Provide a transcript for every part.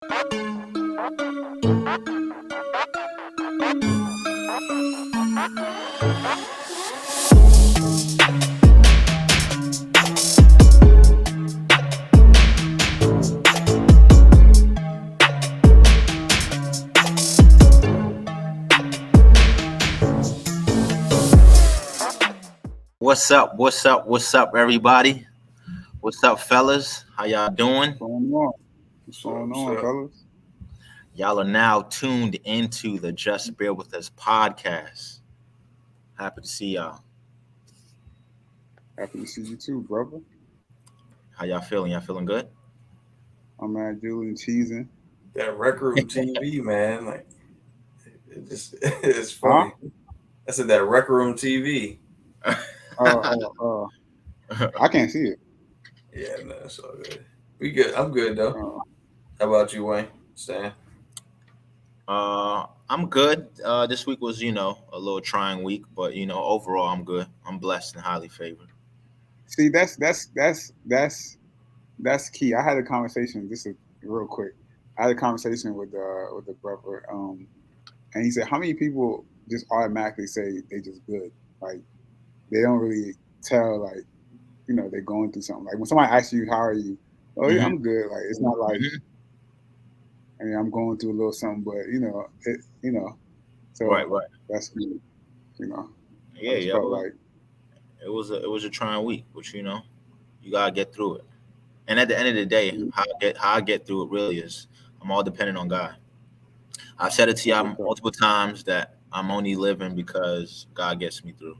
What's up? What's up? What's up, everybody? What's up, fellas? How y'all doing? What's going on? What's going on, fellas? Y'all are now tuned into the Just Bear With Us podcast. Happy to see y'all. Happy to see you too, brother. How y'all feeling? Y'all feeling good? I'm at Julian cheesing. That Rec Room TV, man, like it's funny. Huh? I said that Rec Room TV. I can't see it. Yeah, no, it's all good. We good. I'm good though. How about you, Wayne? Stan? I'm good. This week was, a little trying week, but overall I'm good. I'm blessed and highly favored. See, that's key. I had a conversation. This is real quick. I had a conversation with the brother, and he said, "How many people just automatically say they just good? Like they don't really tell, like they're going through something. Like when somebody asks you, how are you? Oh yeah, I'm good. Like it's not like." I mean, I'm going through a little something, but so Right. that's good, Yeah. Felt like it was a trying week, but you gotta get through it. And at the end of the day, how I get through it really is I'm all dependent on God. I've said it to y'all multiple times that I'm only living because God gets me through.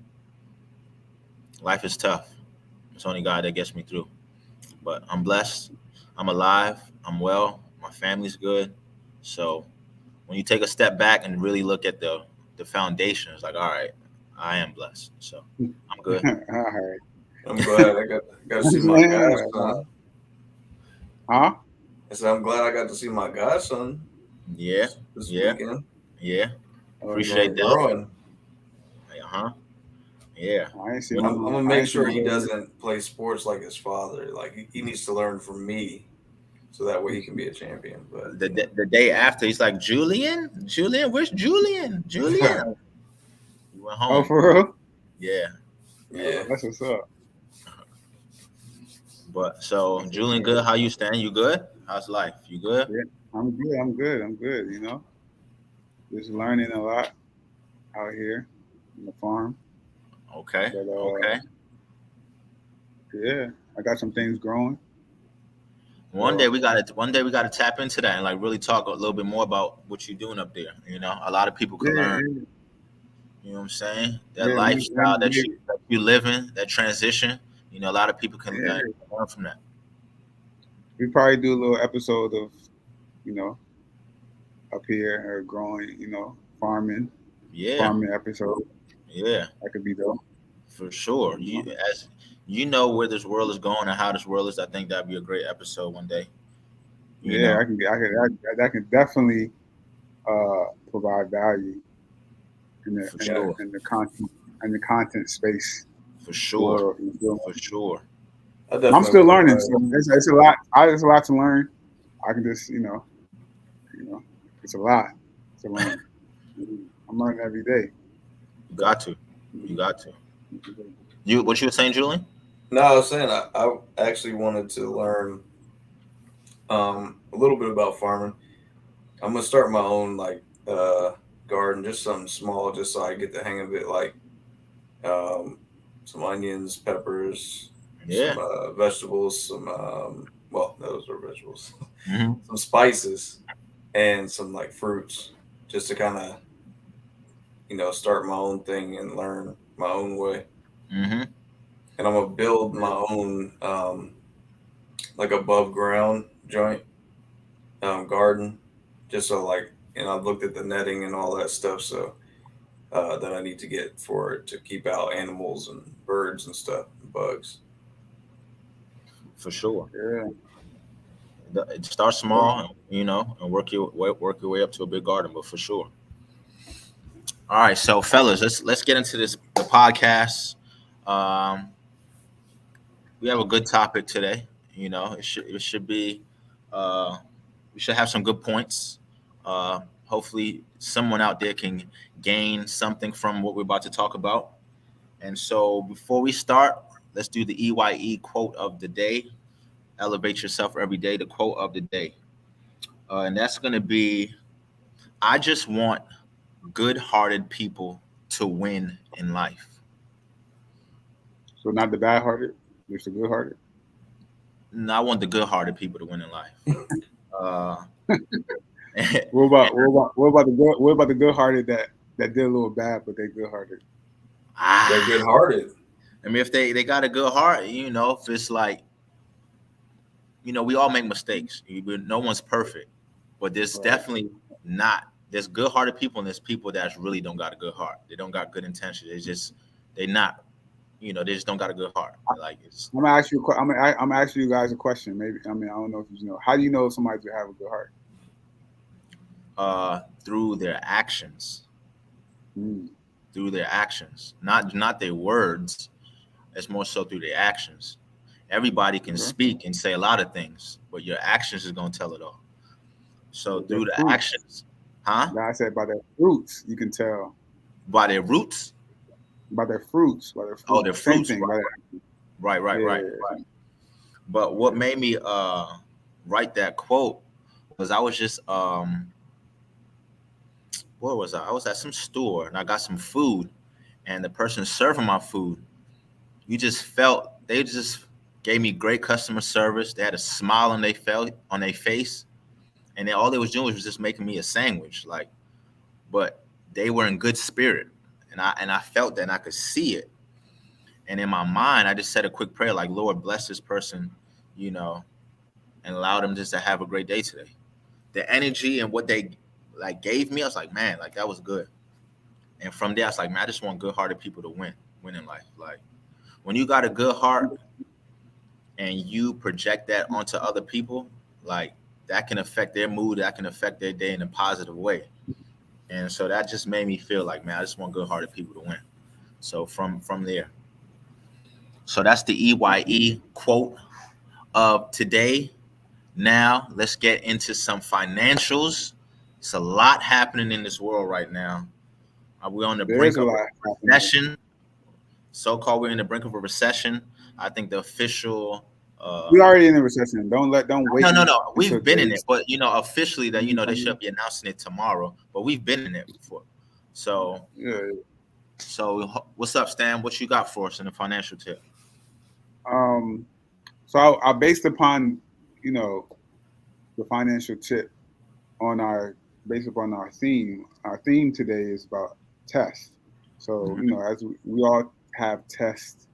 Life is tough. It's only God that gets me through. But I'm blessed. I'm alive. I'm well. My family's good. So when you take a step back and really look at the foundation, it's like, all right, I am blessed. So I'm good. all right. I'm glad I got to see my godson. Huh? I said I'm glad I got to see my godson. Yeah. This weekend. Yeah. Appreciate that. Growing. Yeah. I'm gonna make sure he doesn't play sports like his father. Like he needs to learn from me, so that way he can be a champion. But the day after, he's like, Julian, where's Julian? Julian. You went home. Oh, for real? Yeah. That's what's up. But so Julian, good. How you stand? You good? How's life? You good? Yeah, I'm good. Just learning a lot out here on the farm. Okay. But, Okay. Yeah, I got some things growing. One day we gotta tap into that and like really talk a little bit more about what you're doing up there. A lot of people can learn. Yeah. You know what I'm saying? That lifestyle that you live in, that transition. A lot of people can learn from that. We probably do a little episode of, up here or growing, farming. Yeah. Farming episode. Yeah. That could be dope. For sure. As you know where this world is going and how this world is, I think that'd be a great episode one day. I can definitely provide value in the content space. For sure. For sure. I'm still learning. So it's a lot. There's a lot to learn. I can just, it's a lot to learn. I'm learning every day. You got to. What you were saying, Julian? No, I was saying I actually wanted to learn a little bit about farming. I'm gonna start my own garden, just something small, just so I get the hang of it. Like some onions, peppers, some vegetables, some those are vegetables, some spices, and some like fruits, just to kind of start my own thing and learn my own way. Mm-hmm. And I'm gonna build my own like above ground joint garden, just so I've looked at the netting and all that stuff, so that I need to get for it to keep out animals and birds and stuff, and bugs. For sure. Yeah. Start small, and work your way up to a big garden, but for sure. All right, so fellas, let's get into the podcast. We have a good topic today. It should be we should have some good points. Hopefully, someone out there can gain something from what we're about to talk about. And so, before we start, let's do the EYE quote of the day. Elevate yourself every day. The quote of the day, and that's going to be: I just want good-hearted people to win in life. So not the bad-hearted, just the good-hearted. And I want the good-hearted people to win in life. Uh, What about the good-hearted that did a little bad, but they good-hearted? They're ah, good hearted. I mean, if they got a good heart, if it's like, we all make mistakes. No one's perfect, but there's Right. definitely not. There's good-hearted people, and there's people that really don't got a good heart. They don't got good intentions. They not. They just don't got a good heart. Like it's I'm gonna ask you. I'm gonna ask you guys a question. Maybe I don't know if you know. How do you know if somebody to have a good heart? through their actions, Mm, not their words. It's more so through their actions. Everybody can okay. speak and say a lot of things, but your actions is gonna tell it all. So Their through the fruits. actions, huh? God said by their fruits you can tell. By their roots. By their fruits. By their Oh, fruits. their Same fruits. thing. By their, Right, right, right, yeah. right. But what made me write that quote was I was just where was I? I was at some store and I got some food, and the person serving my food, you just felt they just gave me great customer service. They had a smile on their face, and all they was doing was just making me a sandwich. Like, but they were in good spirit, and I felt that and I could see it. And in my mind, I just said a quick prayer, like, Lord, bless this person, you know, and allow them just to have a great day today. The energy and what they like gave me, I was like, man, like that was good. And from there, I was like, man, I just want good-hearted people to win in life. Like when you got a good heart and you project that onto other people, like that can affect their mood, that can affect their day in a positive way. And so that just made me feel like, man, I just want good-hearted people to win. So from there, so that's the EYE quote of today. Now let's get into some financials. It's a lot happening in this world right now. We're on the There is brink a of lot a happening. recession. So-called, we're in the brink of a recession. I think the official. We already in a recession. Don't No, wait no, no. until We've been in it, things but officially that they come. should be announcing it tomorrow. But we've been in it before. So, Yeah. what's up, Stan? What you got for us in the financial tip? Um. So I based upon you know the financial tip on our based upon our theme. Our theme today is about tests. So Mm-hmm, as we all have tests,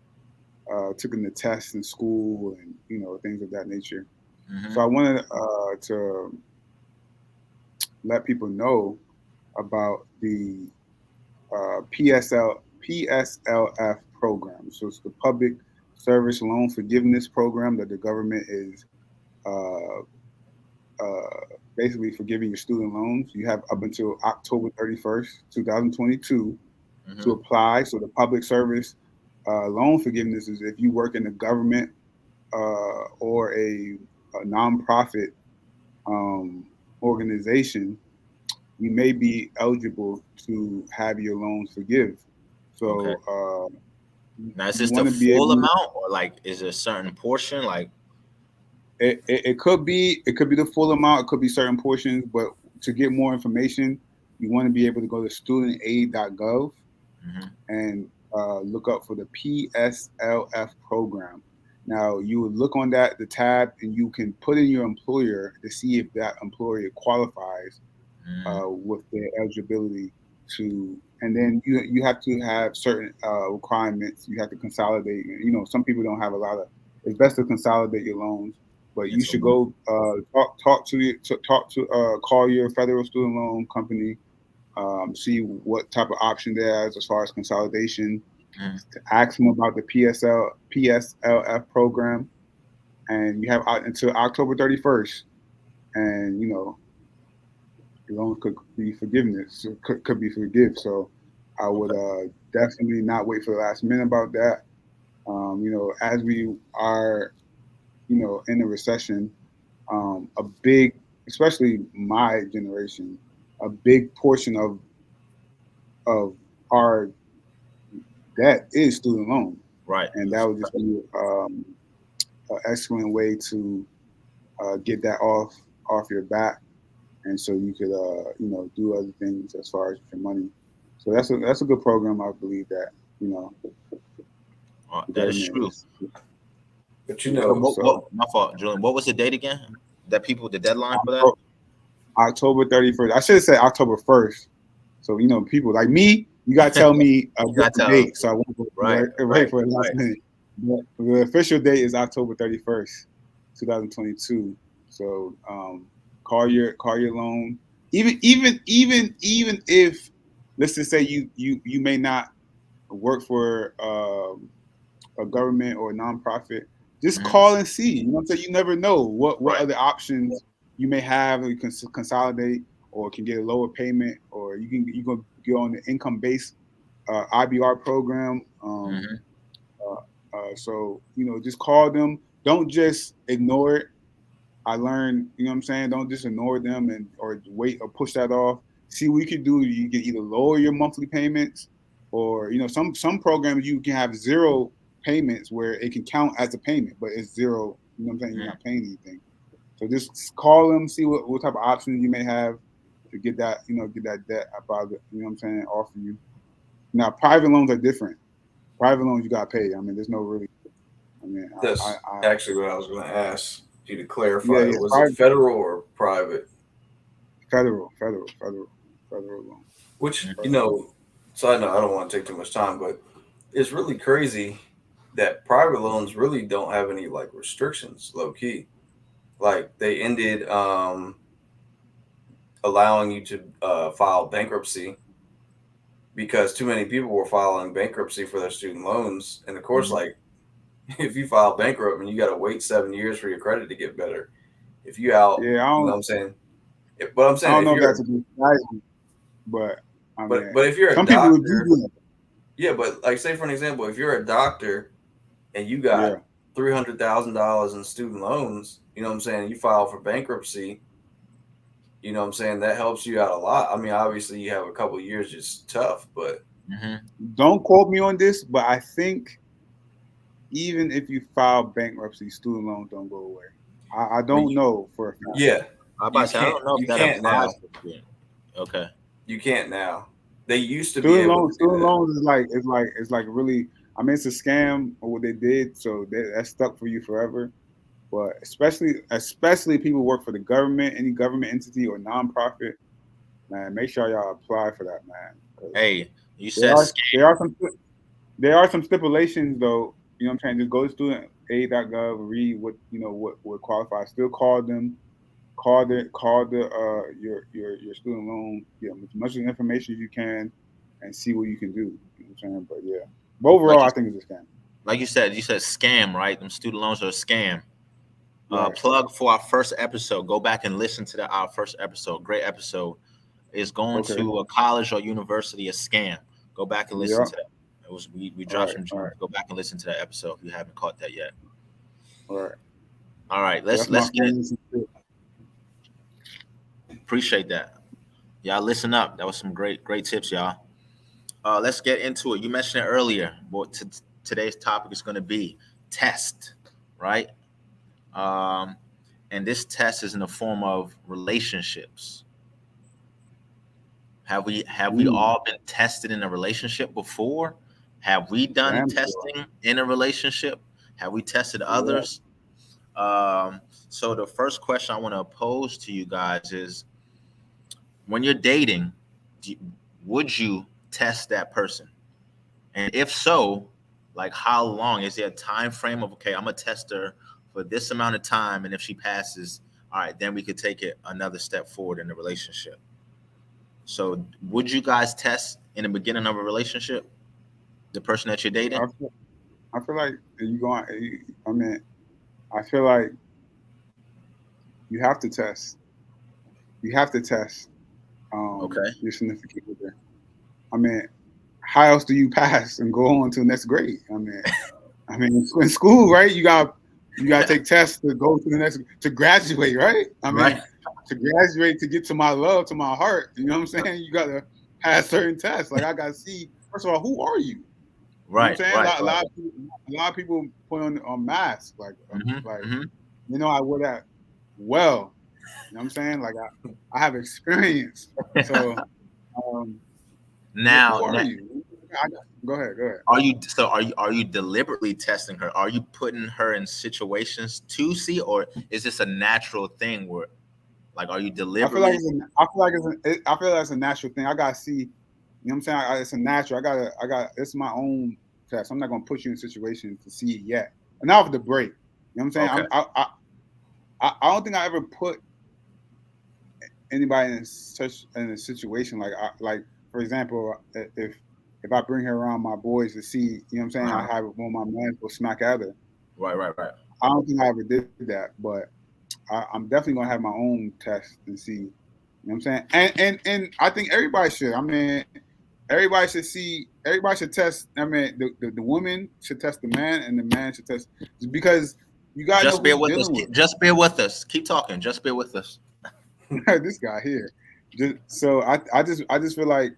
taking the tests in school and things of that nature. mm-hmm. So I wanted to let people know about the PSLF program. So it's the Public Service Loan Forgiveness Program that the government is uh, basically forgiving your student loans. You have up until October 31st, 2022 Mm-hmm. to apply. So the public service loan forgiveness is if you work in the government or a nonprofit um, organization, you may be eligible to have your loans forgive. Okay. So Now, is you this the want to be full able. amount, or like is there a certain portion? Like, It could be the full amount. It could be certain portions, but to get more information, you want to be able to go to studentaid.gov mm-hmm. and look up for the PSLF program. Now you would look on the tab, and you can put in your employer to see if that employer qualifies Mm-hmm. with their eligibility to. And then you have to have certain requirements. You have to consolidate. Some people don't have a lot of. It's best to consolidate your loans, but you Into should one. go call your federal student loan company, see what type of option there is as far as consolidation. Mm-hmm. Ask them about the PSLF program, and you have until October 31st, and your loan could be forgiveness, could be forgive. So I would Okay. definitely not wait for the last minute about that. As we are, in a recession, a big especially my generation, a big portion of our debt is student loan, Right. and that would just be an excellent way to get that off your back, and so you could do other things as far as your money. So that's a good program. I believe that that is true. But my fault, Julian. What was the date again? The deadline for that? October 31st. I should have said October 1st. So people like me, you gotta tell me a different date, so I won't go right for the last minute. But the official date is October 31st, 2022. So call your loan. Even if, let's just say you may not work for a government or a nonprofit, just call and see. You know what I'm saying? You never know what other options you may have. You can consolidate, or can get a lower payment, or you can go on the income-based IBR program. So just call them. Don't just ignore it. I learned, what I'm saying? Don't just ignore them or wait or push that off. See what you can do. You can either lower your monthly payments, or some programs you can have zero payments where it can count as a payment, but it's zero. You know what I'm saying? You're not paying anything. So just call them, see what type of options you may have to get that debt about it. You know what I'm saying? Off of you. Now, private loans are different. Private loans you got to pay. I mean, there's no really. That's actually what I was going to ask you to clarify. Was it federal or private? Federal loan. Which so I know I don't want to take too much time, but it's really crazy that private loans really don't have any restrictions, low key. Like they ended allowing you to file bankruptcy because too many people were filing bankruptcy for their student loans. And of course, if you file bankrupt and you got to wait 7 years for your credit to get better, if you out, you know what I'm saying? But I'm saying, I don't know if that's a good strategy, but if you're a doctor, yeah, but say for an example, if you're a doctor and you got $300,000 in student loans, you know what I'm saying? You file for bankruptcy, you know what I'm saying? That helps you out a lot. I mean, obviously you have a couple of years just tough, but don't quote me on this, but I think even if you file bankruptcy, student loans don't go away. I don't know for a fact. Yeah. I don't know if that applies. Okay. You can't now. They used to student be loans. Student loans is like really. I mean, it's a scam or what they did, so that's stuck for you forever. But especially people who work for the government, any government entity or nonprofit, man, make sure y'all apply for that, man. Hey, you said there are some stipulations though. You know what I'm saying? Just go to studentaid.gov, read what qualifies. Still call them. Call your student loan, as much information as you can, and see what you can do. You know what I'm saying? But yeah, but overall, I think it's a scam. Like you said scam, right? Them student loans are a scam. Plug for our first episode. Go back and listen to our first episode. Great episode. Is going to a college or university a scam? Go back and listen to that. It was we dropped some gems. Go back and listen to that episode if you haven't caught that yet. All right. Let's get it. Appreciate that. Y'all listen up. That was some great tips, y'all. Let's get into it. You mentioned it earlier. What today's topic is going to be test, right? And this test is in the form of relationships. Have we all been tested in a relationship before? Have we done testing in a relationship? Have we tested others? So the first question I want to pose to you guys is, when you're dating, would you test that person? And if so, how long? Is there a time frame of, okay, I'm going to test her for this amount of time, and if she passes, all right, then we could take it another step forward in the relationship. So would you guys test in the beginning of a relationship the person that you're dating? I feel like I feel like you have to test. You have to test your significant other. I mean, how else do you pass and go on to the next grade? I mean, in school, right? You got to take tests to go to the next to graduate, right? to graduate, to get to my love, to my heart, you know what I'm saying? You gotta pass certain tests. Like I gotta see, first of all, who are you? You know what I'm saying? A lot of people put on masks. Like, you know, I wear that well. You know what I'm saying? Like I have experience. So now, who are you? Go ahead. Are you deliberately testing her? Are you putting her in situations to see, or is this a natural thing where, like, are you deliberately? I feel like it's a natural thing. I gotta see. You know what I'm saying? It's a natural. It's my own test. I'm not gonna put you in situations to see it yet. And now for the break. You know what I'm saying? Okay. I don't think I ever put anybody in a situation like for example, if I bring her around my boys to see, you know what I'm saying, I have one of my men go smack at her. Right. I don't think I ever did that, but I'm definitely gonna have my own test and see. You know what I'm saying? And I think everybody should. I mean, everybody should see. Everybody should test. I mean, the woman should test the man, and the man should test, because you gotta know who you're dealing with. Just bear with us. Keep talking. Just bear with us. This guy here. So I just feel like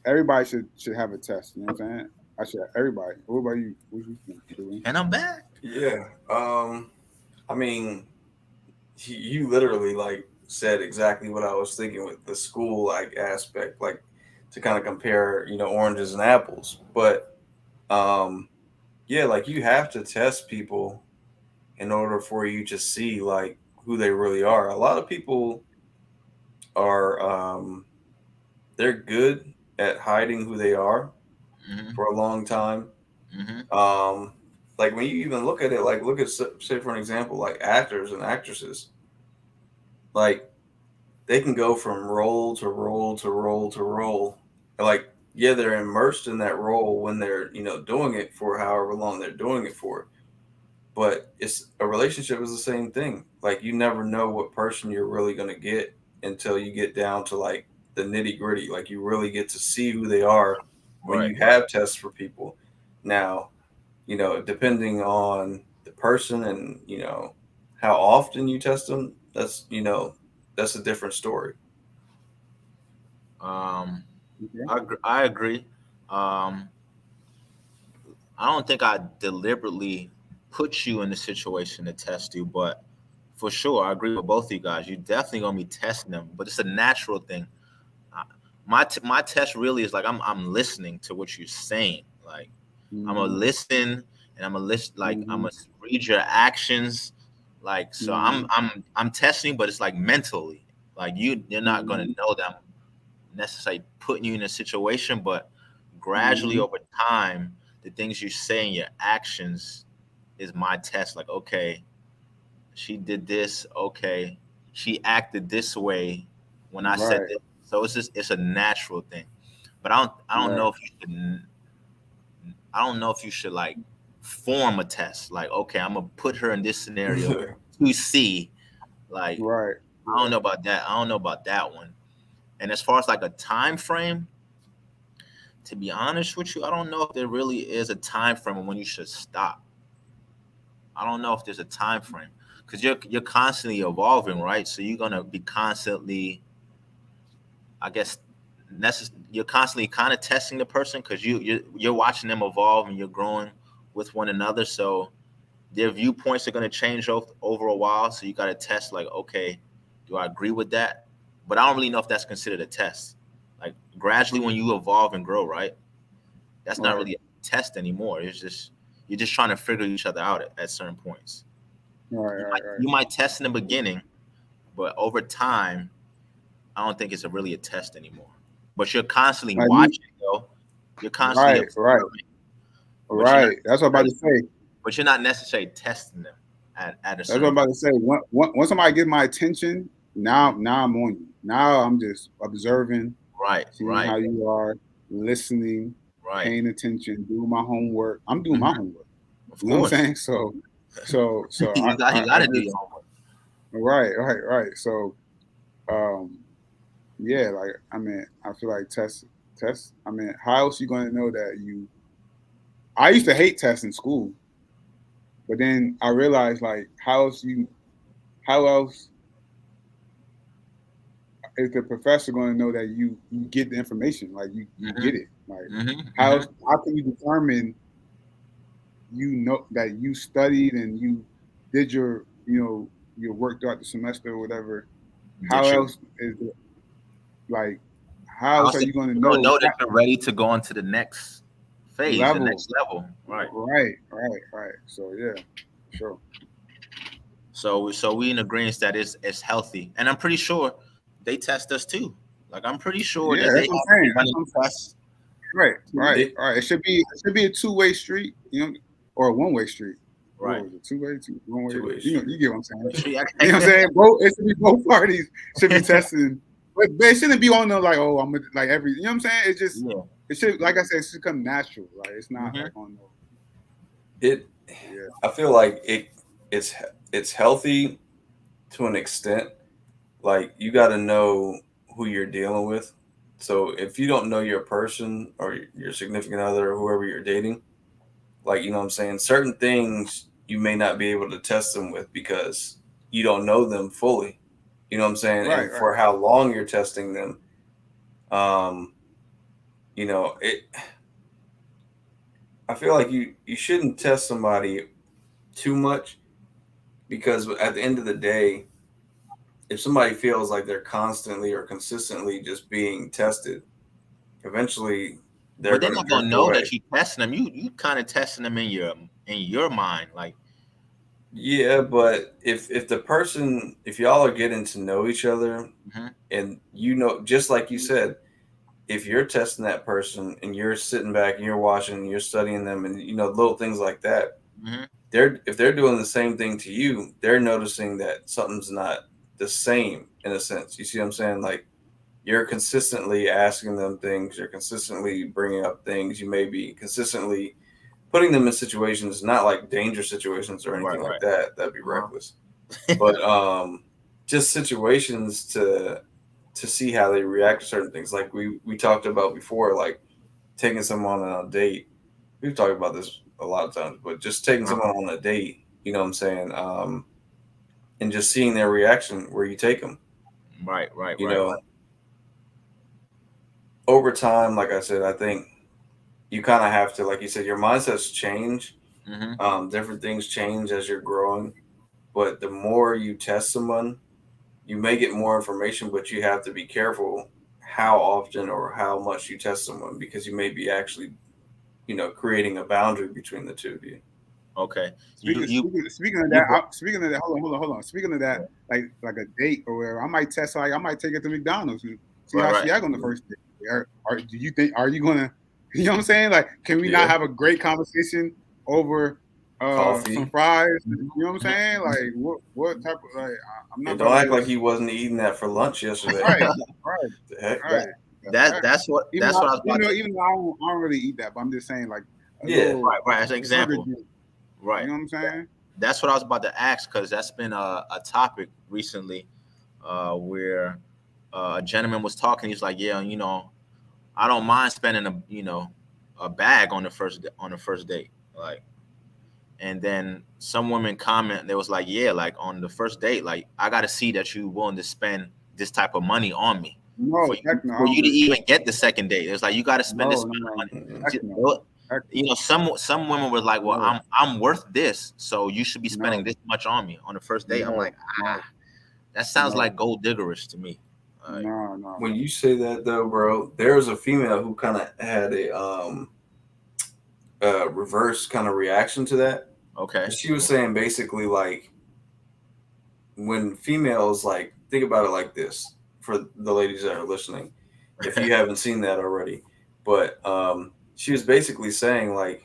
everybody should have a test. You know what I'm saying? I should. Everybody. What about you? What you think? And I'm back. Yeah. I mean, you literally like said exactly what I was thinking with the school like aspect, like to kind of compare, you know, oranges and apples. But yeah, like you have to test people in order for you to see like who they really are. A lot of people are they're good at hiding who they are for a long time. Like when you even look at it, like look at, say for an example, like actors and actresses, like they can go from role to role to role to role. And like, yeah, they're immersed in that role when they're, you know, doing it for however long they're doing it for. But it's a relationship is the same thing. Like you never know what person you're really gonna get until you get down to like the nitty gritty. Like you really get to see who they are when you have tests for people. Now, you know, depending on the person and, you know, how often you test them, that's, you know, that's a different story. I agree. I don't think I deliberately put you in the situation to test you, but for sure, I agree with both of you guys. You're definitely gonna be testing them, but it's a natural thing. My test really is like I'm listening to what you're saying. Like I'm gonna listen, and I'm gonna listen. Like I'm gonna read your actions. Like so, I'm testing, but it's like mentally. Like you're not gonna know that I'm necessarily putting you in a situation, but gradually over time, the things you say and your actions is my test. Like okay, she did this. Okay, she acted this way when I said this. So it's a natural thing. But I don't know if you should. I don't know if you should like form a test. Like okay, I'm gonna put her in this scenario to see. Like I don't know about that. I don't know about that one. And as far as like a time frame, to be honest with you, I don't know if there really is a time frame when you should stop. I don't know if there's a time frame because you're constantly evolving, right? So you're gonna be constantly, I guess, you're constantly kind of testing the person because you're watching them evolve and you're growing with one another. So their viewpoints are gonna change over a while. So you got to test like, okay, do I agree with that? But I don't really know if that's considered a test. Like gradually when you evolve and grow, right? That's not really a test anymore. It's just you're just trying to figure each other out at certain points. You might test in the beginning, but over time, I don't think it's really a test anymore. But you're constantly watching, though. You're constantly right. That's what I'm about to say. But you're not necessarily testing them at a certain. That's what I'm about to say. Once somebody gets my attention, now I'm on you. Now I'm just observing, seeing how you are, listening, paying attention, doing my homework. I'm doing my homework. Of you know course. What I'm saying? So you got to do your homework. Right. So, yeah, like I mean, I feel like test. I mean, how else you gonna know that you? I used to hate tests in school, but then I realized like how else is the professor going to know that you get the information, like you get it? Like how can you determine you know that you studied and you did your your work throughout the semester or whatever? How else is it, like how else are you going to know that you're ready to go on to the next phase, the next level? Right. So yeah, sure. So we in agreement that it's healthy, and I'm pretty sure they test us too. Like I'm pretty sure Yeah, that they that's what I'm saying. running tests. Right. It should be a two-way street, or a one-way street. Right. What was it? Two-way, one-way. Two-way You get what I'm saying? Street. You know what I'm saying? It should be both parties should be testing, but it shouldn't be on the like, oh, I'm like every. You know what I'm saying? It's just it should, like I said, it should come natural. Like it's not like on the. I feel like it's healthy to an extent. Like you got to know who you're dealing with. So if you don't know your person or your significant other or whoever you're dating, like you know what I'm saying, certain things you may not be able to test them with because you don't know them fully. You know what I'm saying? And for how long you're testing them, it. I feel like you shouldn't test somebody too much because at the end of the day, if somebody feels like they're constantly or consistently just being tested, eventually they're not gonna know that you're testing them. You kind of testing them in your mind, like. Yeah, but if y'all are getting to know each other, and just like you said, if you're testing that person and you're sitting back and you're watching and you're studying them and little things like that, if they're doing the same thing to you, they're noticing that something's not the same in a sense. You see what I'm saying? Like you're consistently asking them things, you're consistently bringing up things, you may be consistently putting them in situations, not like dangerous situations or anything like that. That'd be reckless. But just situations to see how they react to certain things. Like we talked about before, like taking someone on a date. We've talked about this a lot of times, but just taking someone on a date, you know what I'm saying? And just seeing their reaction where you take them. Right. Over time, like I said, I think you kind of have to, like you said, your mindsets change. Different things change as you're growing. But the more you test someone, you may get more information, but you have to be careful how often or how much you test someone because you may be actually, creating a boundary between the two of you. Okay. Speaking of that, hold on. Speaking of that, like a date or whatever, I might test. Like I might take it to McDonald's and see how she act on the first date. Or do you think? Are you gonna? You know what I'm saying? Like, can we not have a great conversation over some fries? You know what I'm saying? Like, what type of like? I'm not. Don't act like he wasn't eating that for lunch yesterday. Right. That's what I was about to. Even though I don't really eat that, but I'm just saying like. Right. As an example. Right. You know what I'm saying? That's what I was about to ask because that's been a topic recently, where a gentleman was talking. He's like, yeah, I don't mind spending a bag on the first date, like. And then some women comment, they was like, yeah, like on the first date, like I got to see that you willing to spend this type of money on me for you to even get the second date. It's like you got to spend this money. Some women were like, well, I'm worth this, so you should be spending this much on me on the first date. I'm like, that sounds like gold diggerish to me. No. When you say that though, bro, there was a female who kind of had a reverse kind of reaction to that. Okay. She was saying basically like when females like think about it like this for the ladies that are listening, if you haven't seen that already, but she was basically saying like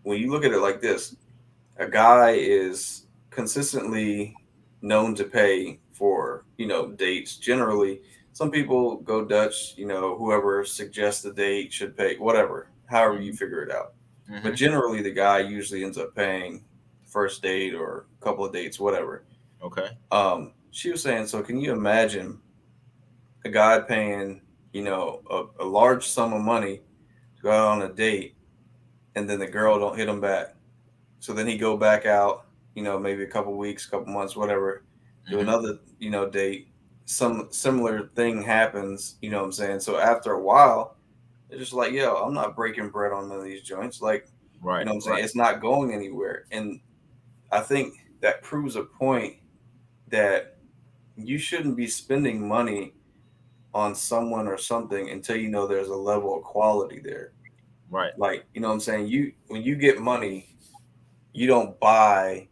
when you look at it like this, a guy is consistently known to pay for dates. Generally, some people go Dutch. Whoever suggests the date should pay. Whatever, however you figure it out. But generally, the guy usually ends up paying the first date or a couple of dates, whatever. Okay. She was saying, so can you imagine a guy paying, a large sum of money to go out on a date, and then the girl don't hit him back. So then he go back out, maybe a couple weeks, couple months, whatever, do another, date, some similar thing happens, you know what I'm saying? So after a while, they're just like, yo, I'm not breaking bread on none of these joints. Like, you Right. know what I'm saying? Right. It's not going anywhere. And I think that proves a point that you shouldn't be spending money on someone or something until you know there's a level of quality there. Right. Like, you know what I'm saying? You when you get money, you don't buy,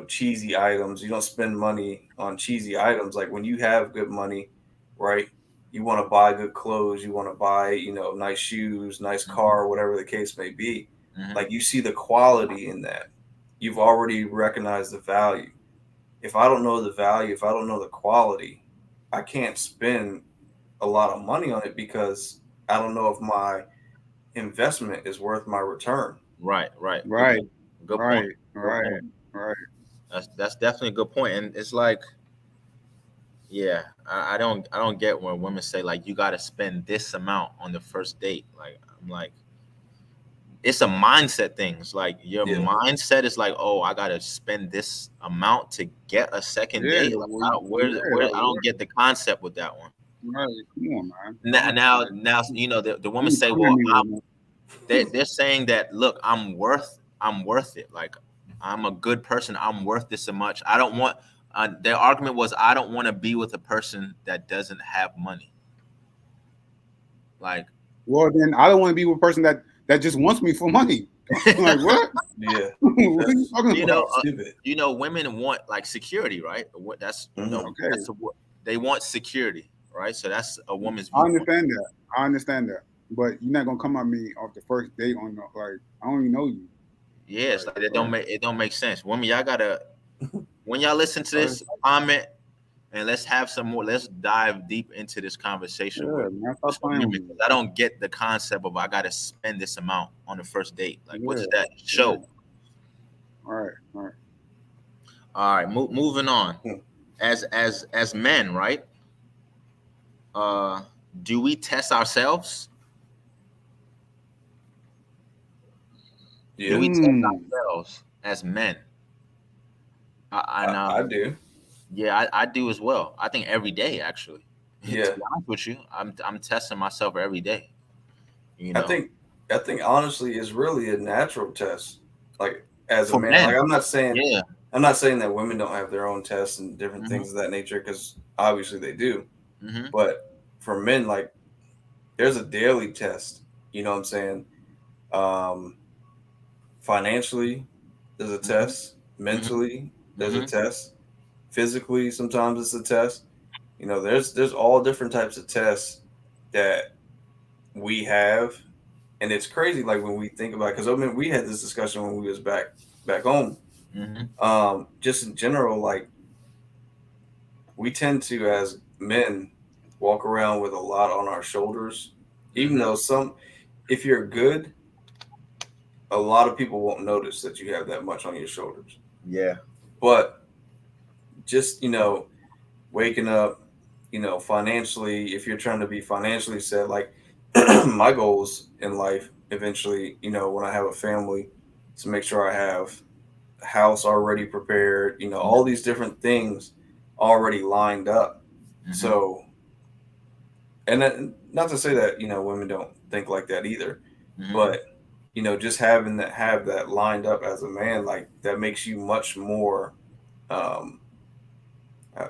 cheesy items. You don't spend money on cheesy items. Like when you have good money, right? You want to buy good clothes, you want to buy, nice shoes, nice car, whatever the case may be. Mm-hmm. Like you see the quality in that. You've already recognized the value. If I don't know the value, if I don't know the quality, I can't spend a lot of money on it because I don't know if my investment is worth my return. Right. Right. Good Right, point. Good point. right, Good right, point. right. That's definitely a good point. And it's like, yeah, I don't get when women say like you got to spend this amount on the first date. Like I'm like, it's a mindset thing. It's like your Yeah. mindset is like, oh, I gotta spend this amount to get a second Yeah, date. Like, well, where like I don't get the concept with that one. right. Come on, man. Now, the women Don't say, come at well, me with no. they're saying that, look, I'm worth it. Like, I'm a good person. I'm worth this so much. I don't want. Their argument was, I don't want to be with a person that doesn't have money. Like, Well, then I don't want to be with a person that just wants me for money. Like what? Yeah. What are you That's talking you about? know, stupid. women want like security, right? That's Mhm. Okay, they want security, right? So that's a woman's I viewpoint. understand that. I understand that. But you're not gonna come at me off the first date on the, like I don't even know you. Yeah, it's Like like what? it don't make sense. Women, y'all gotta, when y'all listen to Like, this, comment and let's have some more. Let's dive deep into this conversation yeah, man, stop with some playing women, with me. because I don't get the concept of I gotta spend this amount on the first date. Like, what Yeah, does that yeah. show? All right, all right. All right, moving on. Hmm. As men, right? Uh, do we test ourselves? Do Yeah, we test Mm. ourselves as men? And I do. yeah, I do as well. I think every day, actually. To Yeah. be honest with you, I'm testing myself every day. You I know, think I think honestly it's really a natural test. Like as a for man, like men, yeah. I'm not saying that women don't have their own tests and different Hmm. things of that nature because obviously they do. Hmm. But for men, like there's a daily test. You know what I'm saying? Um, financially, there's a Hmm. test. Mentally, there's a Hmm. test. Physically, sometimes it's a test. There's all different types of tests that we have, and it's crazy. Like when we think about, because I mean, we had this discussion when we was back home. Hmm. Just in general, like we tend to, as men, walk around with a lot on our shoulders, even Hmm. though if you're good, a lot of people won't notice that you have that much on your shoulders. Yeah. But just waking up, financially, if you're trying to be financially set, like my goals in life eventually, when I have a family, to make sure I have a house already prepared, all these different things already lined up. Hmm. So, and not to say that, women don't think like that either, Hmm. but just having have that lined up as a man, like that makes you much more, um,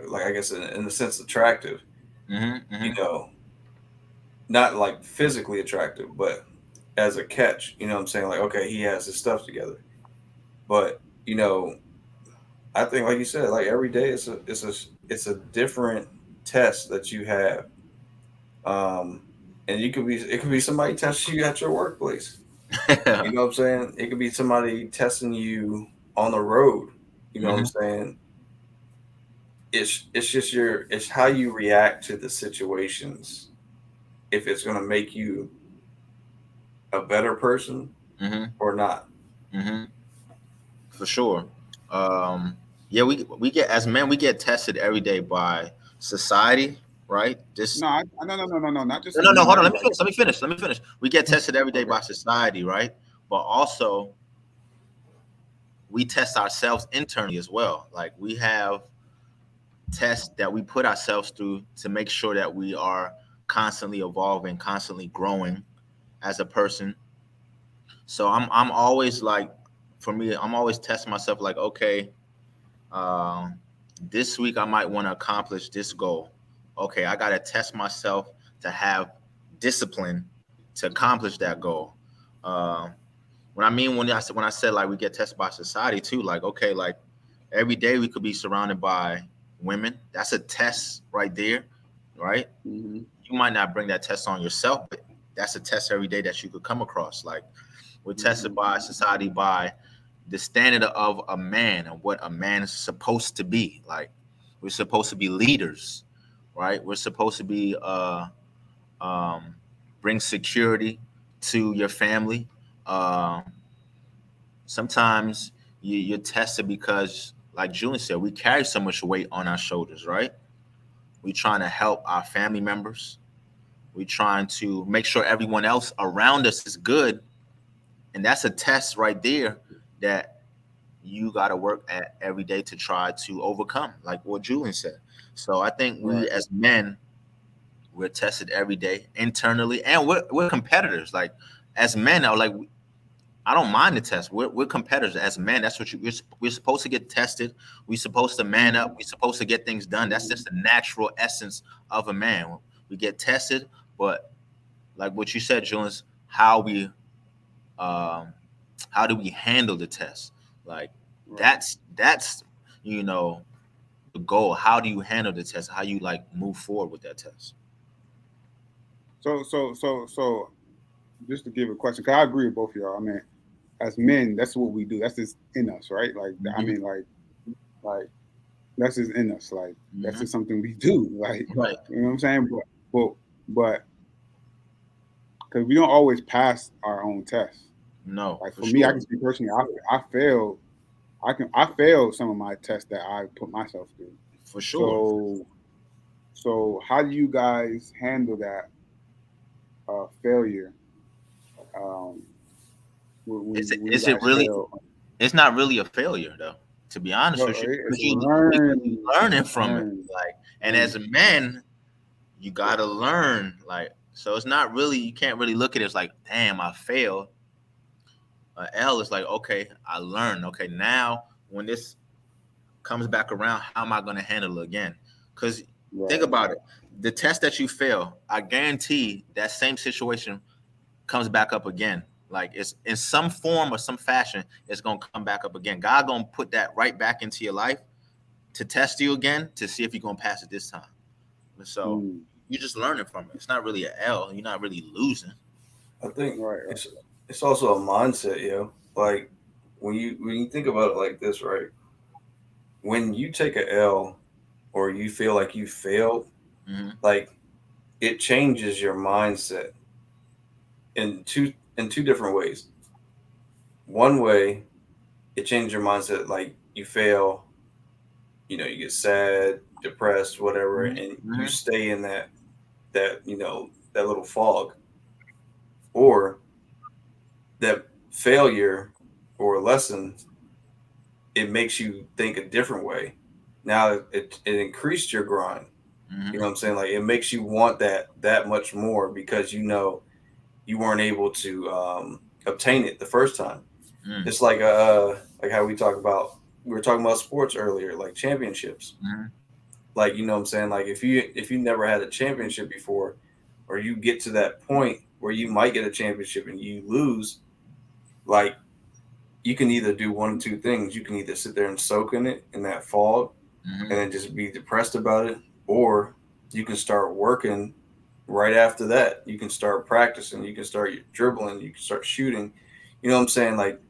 like I guess in a sense attractive, Hmm. you Hmm. know, not like physically attractive, but as a catch, what I'm saying? Like, okay, he has his stuff together. But, I think like you said, like every day it's a different test that you have. Um and it could be somebody testing you at your workplace. You know what I'm saying? It could be somebody testing you on the road. You know what I'm Hmm. saying? It's just it's how you react to the situations. If it's gonna make you a better person Hmm. or not. Hmm. For sure. Um, yeah, we get, as men, we get tested every day by society, right? This No, no, not just no, hold on. society. Let me Like finish. Let me finish. Let me finish. We get tested every day okay, by society, right? But also we test ourselves internally as well. Like we have test that we put ourselves through to make sure that we are constantly evolving, constantly growing as a person. So I'm always like, for me, I'm always testing myself like, okay, um, this week I might want to accomplish this goal. Okay, I got to test myself to have discipline to accomplish that goal. Um, when I said like we get tested by society too, like okay, like every day we could be surrounded by women. That's a test right there, right? Mm-hmm. You might not bring that test on yourself, but that's a test every day that you could come across. Like we're tested by society by the standard of a man and what a man is supposed to be. Like we're supposed to be leaders, right? We're supposed to be um, bring security to your family. Uh, Sometimes you're tested because, like Julian said, we carry so much weight on our shoulders, right? We're trying to help our family members. We're trying to make sure everyone else around us is good. And that's a test right there that you got to work at every day to try to overcome, like what Julian said. So I think Right. we as men, we're tested every day internally, and we're competitors. Like as men, I don't mind the test. We're competitors as men. That's what we're supposed to get tested. We're supposed to man up. We're supposed to get things done. That's just the natural essence of a man. We get tested, but like what you said, Julius, um, how do we handle the test? Like Right. that's you know the goal. How do you handle the test? How you like move forward with that test? So, just to give a question, because I agree with both of y'all. I mean, as men, that's what we do. That's just in us, right? Like, I Mhm. mean, like that's just in us. Like, that's Mhm. just something we do. Like, Right. you know what I'm saying? But, because we don't always pass our own tests. No, Like for for me, I sure. can speak personally. I failed. I failed some of my tests that I put myself through. For sure. So how do you guys handle that failure um, Is it when you is it guys really fail? it's not really a failure though, to be honest No, with you, it's because you learn, learning from it. learn, Like, and learn. as a man, you gotta Yes. learn. Like, so it's not really you can't really look at it as like, damn, I failed. L is like, okay, I learned. Okay, now when this comes back around, how am I gonna handle it again? Because think Right. about it, the test that you fail, I guarantee that same situation comes back up again. Like it's in some form or some fashion, it's gonna come back up again. God gonna put that right back into your life to test you again to see if you're gonna pass it this time. And so Mm. you're just learning from it. It's not really an L. You're not really losing. I think Right. Right. it's also a mindset, yo. Like when you think about it like this, right? When you take a L or you feel like you failed, Mm-hmm. like it changes your mindset in two different ways. One way, it changes your mindset like you fail, you get sad, depressed, whatever, and you Mm-hmm. stay in that little fog. Or that failure or lesson, it makes you think a different way. Now it increased your grind. You Mm-hmm. know what I'm saying? Like it makes you want that much more because you weren't able to obtain it the first time. Mm-hmm. It's like how we were talking about sports earlier, like championships. Mm-hmm. Like you know what I'm saying? Like if you never had a championship before, or you get to that point where you might get a championship and you lose, like you can either do one of two things. You can either sit there and soak in it in that fog Mm-hmm. and then just be depressed about it, or you can start working right after that. You can start practicing, you can start dribbling, you can start shooting. You know what I'm saying? Like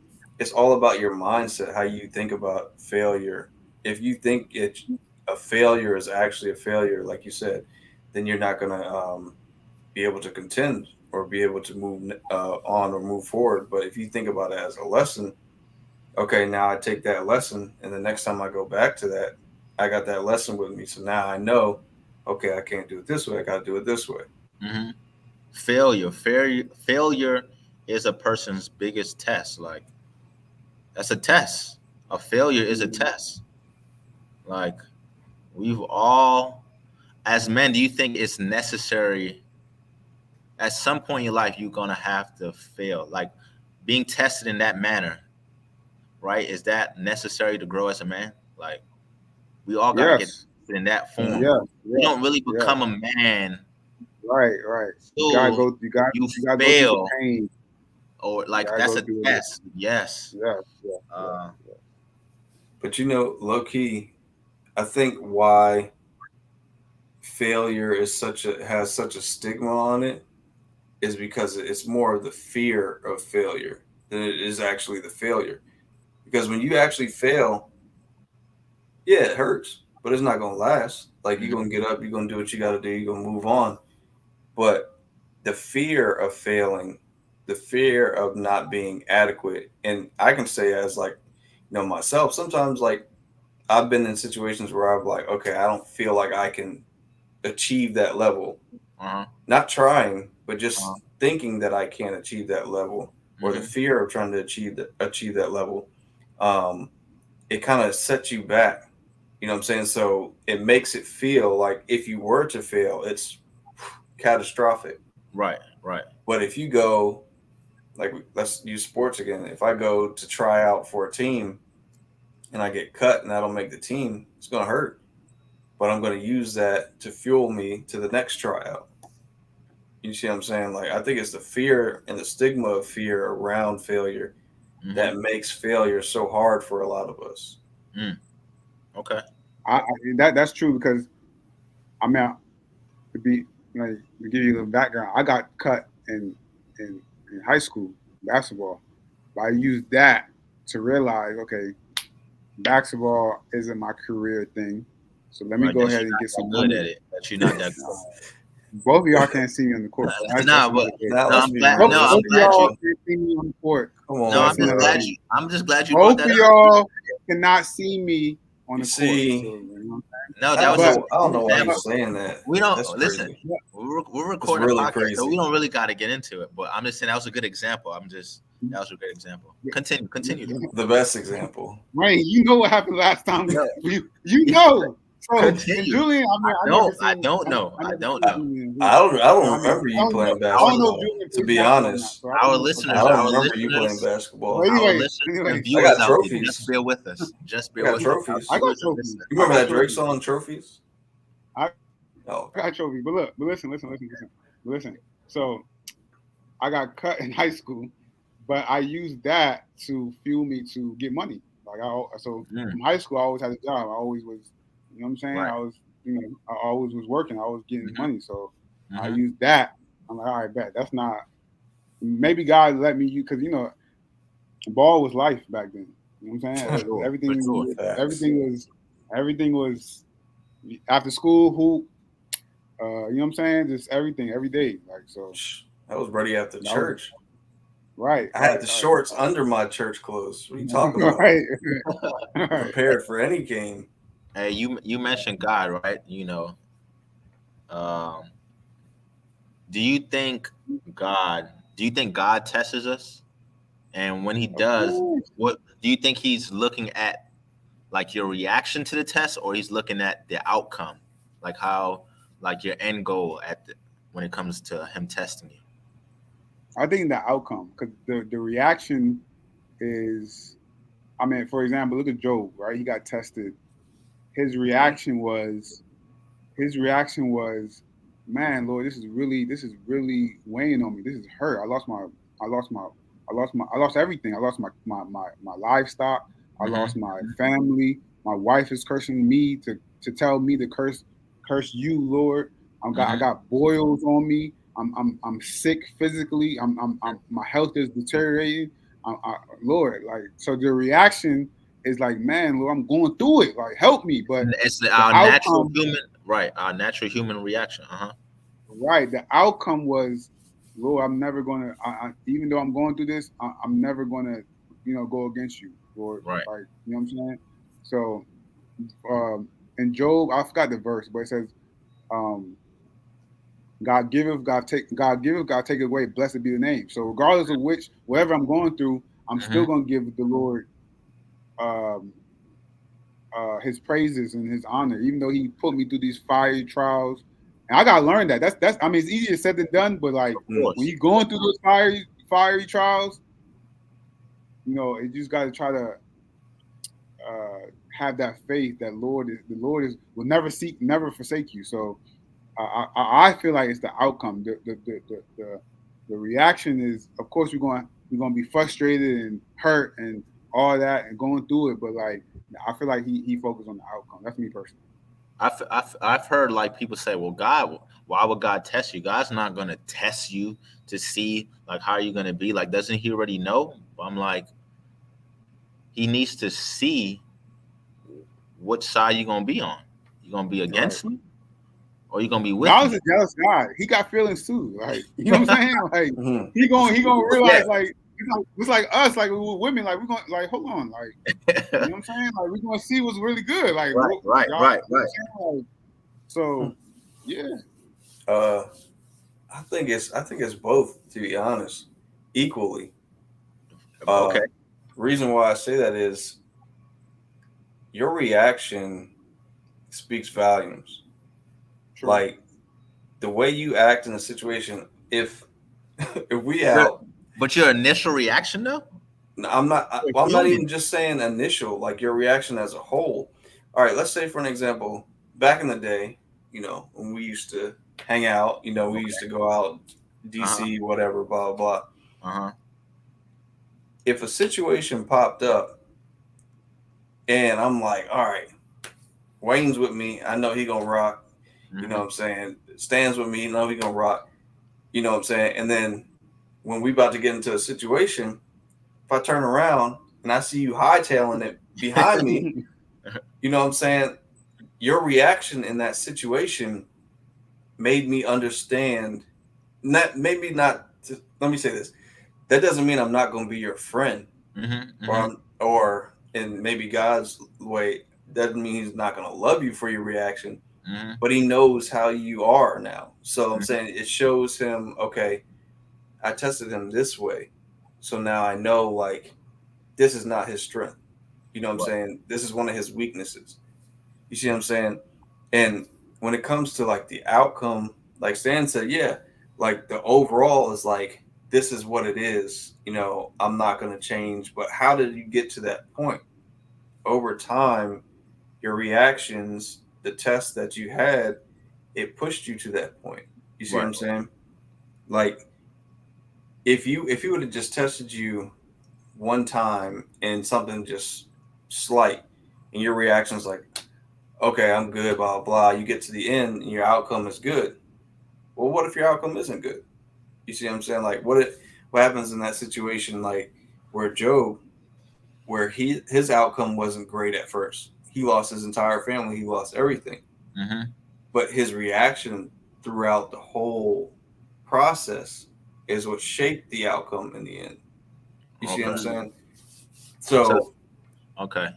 it's all about your mindset, how you think about failure. If you think a failure is actually a failure, like you said, then you're not gonna be able to contend or be able to move on or move forward. But if you think about it as a lesson, okay, now I take that lesson, and the next time I go back to that, I got that lesson with me. So now I know, okay, I can't do it this way. I got to do it this way. Mm-hmm. Failure is a person's biggest test. Like that's a test. A failure is a Mm. test. Like We've all, as men, do you think it's necessary at some point in your life you're gonna have to fail? Like being tested in that manner, right? Is that necessary to grow as a man? Like we all gotta get Yes. tested in that form. Yeah. You Yeah. don't really Yeah. become a man Right. You gotta so go. You gotta you go through the fail, pain. or You like gotta that's go a through it. test. Yes. Yeah. Yeah. Uh, But low key, I think why failure has such a stigma on it is because it's more of the fear of failure than it is actually the failure. Because when you actually fail, yeah, it hurts, but it's not gonna last. Like you're gonna get up, you're gonna do what you gotta do, you're gonna move on. But the fear of failing, the fear of not being adequate, and I can say as like, myself, sometimes like I've been in situations where I'm like, okay, I don't feel like I can achieve that level. Not trying, but just thinking that I can't achieve that level, or the fear of trying to achieve that level. It kind of sets you back. You know what I'm saying? So it makes it feel like if you were to fail, it's catastrophic. right. Right. But if you go, like, let's use sports again. If I go to try out for a team and I get cut and I don't make the team, it's going to hurt. But I'm going to use that to fuel me to the next tryout. You see what I'm saying? Like, I think it's the fear and the stigma of fear around failure that makes failure so hard for a lot of us. Okay. That's true because I mean, to be like to give you a little background, I got cut in high school basketball, but I used that to realize, okay, basketball isn't my career thing, so let me go ahead and get some good money. at it. That you're not that good. Both of y'all can't see me on the court. So Nah, but I'm glad. both No, I'm of glad y'all you. can't see me on the court. Come on, No, man. I'm just glad you Both brought of that up. y'all cannot see me on the See, court. So, you know, No, I that was don't know why that you're was- saying that. we don't That's listen. crazy. We're recording really a podcast, crazy. so we don't really got to get into it. But I'm just saying that was a good example. That was a good example. Continue. The best example. Wayne, you know what happened last time. You know. So, Continue. and Julian, I don't know. I don't remember you playing basketball. To be honest, Our listeners, I don't remember you playing basketball. Well, our listeners and viewers I got out there, trophies. just bear with us. Just I bear got with trophies. us. I got trophies. You remember that Drake song, "Trophies"? I Oh, got trophies, but look, but listen. So I got cut in high school, but I used that to fuel me to get money. Like from high school, I always had a job. I always was, you know what I'm saying? Right. I was, I always was working. I was getting money. So I used that. I'm like, all right, bet. That's not. Maybe God let me because ball was life back then. You know what I'm saying? Sure, Everything was after school hoop. You know what I'm saying? Just everything every day. Like so. I was ready after church. Right. I had the shorts under my church clothes. What are you talking about? Right. Prepared for any game. Hey, you mentioned God, right? Do you think God tests us? And when he does, what do you think he's looking at, like your reaction to the test, or he's looking at the outcome, like how, like your end goal when it comes to him testing you? I think the outcome, because the reaction is, I mean, for example, look at Job, right? He got tested. His reaction was, man, Lord, this is really weighing on me. This is hurt. I lost everything. I lost my livestock. I lost my family. My wife is cursing me to tell me to curse you, Lord. I got boils on me. I'm sick physically. My health is deteriorating. Lord, like, so the reaction is like, man, Lord, I'm going through it. Like, help me. But it's our natural human, right? Our natural human reaction. Right. The outcome was, Lord, I'm never gonna. Even though I'm going through this, I'm never gonna, go against you, Lord. Right. Like, you know what I'm saying? So, in Job, I forgot the verse, but it says, God giveth, God take away. Blessed be the name. So, regardless of whatever I'm going through, I'm still gonna give the Lord his praises and his honor, even though he put me through these fiery trials. And I gotta learn that. That's I mean, it's easier said than done, but like Of when course. you're going through those fiery trials, you just gotta try to have that faith that the Lord is will never forsake you. So I feel like it's the outcome. The reaction is, of course, we're gonna be frustrated and hurt and all that and going through it, but like I feel like he focused on the outcome. That's me personally. I've heard like people say, well, God, why would God test you? God's not going to test you to see like how you're going to be. Like, doesn't he already know? I'm like, he needs to see what side you're going to be on. You're going to be against him or you're going to be with God is me? a jealous guy. He got feelings too. Like, you know what I'm saying? Like Mhm. he gonna realize Yeah. like it's like us, like with women, like we're gonna like hold on, like you know what I'm saying? Like we're gonna see what's really good. Like Right, right, y'all, right, you know what I'm right. saying? Like, so yeah. I think it's both, to be honest, equally. Okay. Reason why I say that is your reaction speaks volumes. True. Like the way you act in a situation. If if we But out, but your initial reaction though? I'm not Human. even just saying initial. Like your reaction as a whole. All right, let's say for an example, back in the day, when we used to hang out, we used to go out, Uh-huh. DC, whatever, blah blah. Uh-huh. If a situation popped up and I'm like, all right, Wayne's with me, I know he gonna rock. You know Mm-hmm. what I'm saying? Stan's with me, you know he gonna rock. You know what I'm saying? And then when we about to get into a situation, if I turn around and I see you hightailing it behind me, you know what I'm saying? Your reaction in that situation made me understand. Not maybe not. Let me say this. That doesn't mean I'm not going to be your friend, Mm-hmm. or Mm-hmm. or in maybe God's way. Doesn't mean He's not going to love you for your reaction, Mm-hmm. but He knows how you are now. So I'm Mm-hmm. saying it shows Him. Okay, I tested him this way, so now I know like this is not his strength. You know what I'm Right. saying? This is one of his weaknesses. You see what I'm saying? And when it comes to like the outcome, like Stan said, yeah, like the overall is like this is what it is. I'm not going to change. But how did you get to that point? Over time, your reactions, the tests that you had, it pushed you to that point. You see what Right. I'm saying? Like if you would have just tested you one time and something just slight, and your reaction is like, okay, I'm good, blah blah. You get to the end and your outcome is good. Well, what if your outcome isn't good? You see what I'm saying? Like, what happens in that situation? Like where Job, where his outcome wasn't great at first. He lost his entire family. He lost everything. Mm-hmm. But his reaction throughout the whole process is what shaped the outcome in the end. You see what Okay. I'm Mm. saying? So So, okay.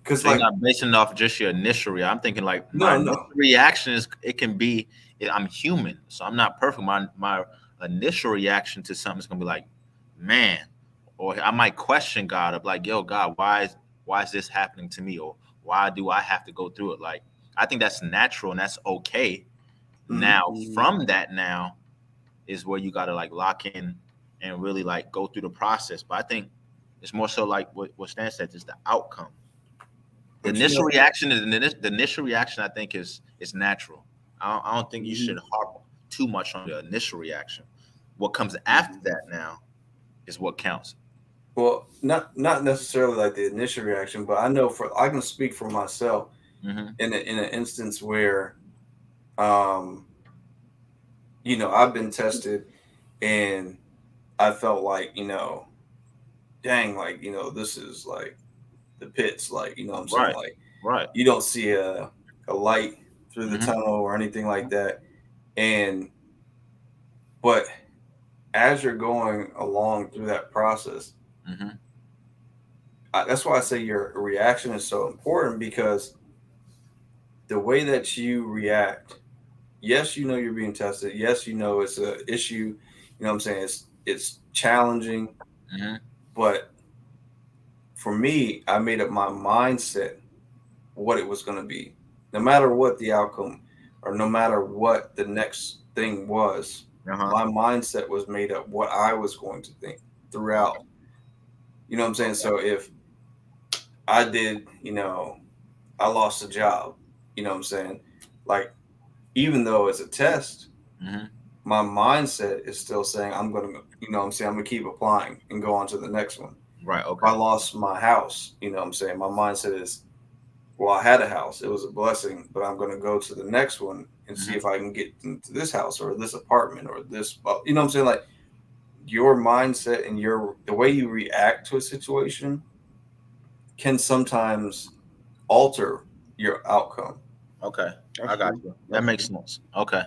because So you're like, not basing it off just your initial reaction. I'm thinking like my no, initial no, reaction is it can be I'm human, so I'm not perfect. My initial reaction to something is gonna be like, man, or I might question God of like, yo, God, why is this happening to me, or why do I have to go through it? Like, I think that's natural and that's okay. mm-hmm. Now, Mm. from that now is where you gotta like lock in and really like go through the process. But I think it's more so like what Stan said, is the outcome. The But initial reaction is the initial reaction. I think is natural. I don't think you Mhm. should harp too much on the initial reaction. What comes after Mhm. that now is what counts. well, not necessarily like the initial reaction, but I can speak for myself Mm-hmm. in an instance where, um, I've been tested and I felt like, dang, like, this is like the pits, like, what I'm saying, Right. like, Right. you don't see a light through the Mm-hmm. tunnel or anything like that, and but as you're going along through that process, Mm-hmm. that's why I say your reaction is so important because the way that you react, yes, you're being tested. Yes, it's a issue. You know what I'm saying? It's challenging, Mm-hmm. but for me, I made up my mindset what it was going to be. No matter what the outcome or no matter what the next thing was, my mindset was made up what I was going to think throughout. You know what I'm saying? So if I did, I lost a job, you know what I'm saying? Like, even though it's a test, my mindset is still saying I'm going to, I'm going to keep applying and go on to the next one. Right. Okay. If I lost my house, you know what I'm saying? My mindset is, well, I had a house. It was a blessing, but I'm going to go to the next one and see if I can get into this house or this apartment or this, you know what I'm saying? Like, your mindset and the way you react to a situation can sometimes alter your outcome. Okay. I got you. That makes sense. Okay.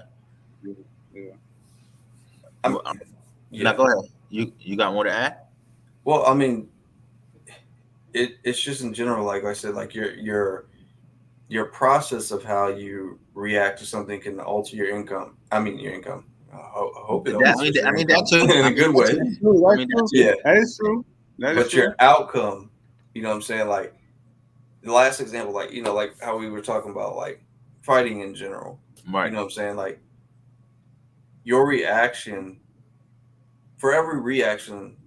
Now go ahead. You got more to add? Well, I mean, it's just in general, like I said, like your process of how you react to something can alter your income. I mean, your income. I hope it alters your income that's in a good way. That is true. But your outcome, you know what I'm saying? Like the last example, like, like how we were talking about like fighting in general. Right. You know what I'm saying? Like your reaction, for every reaction,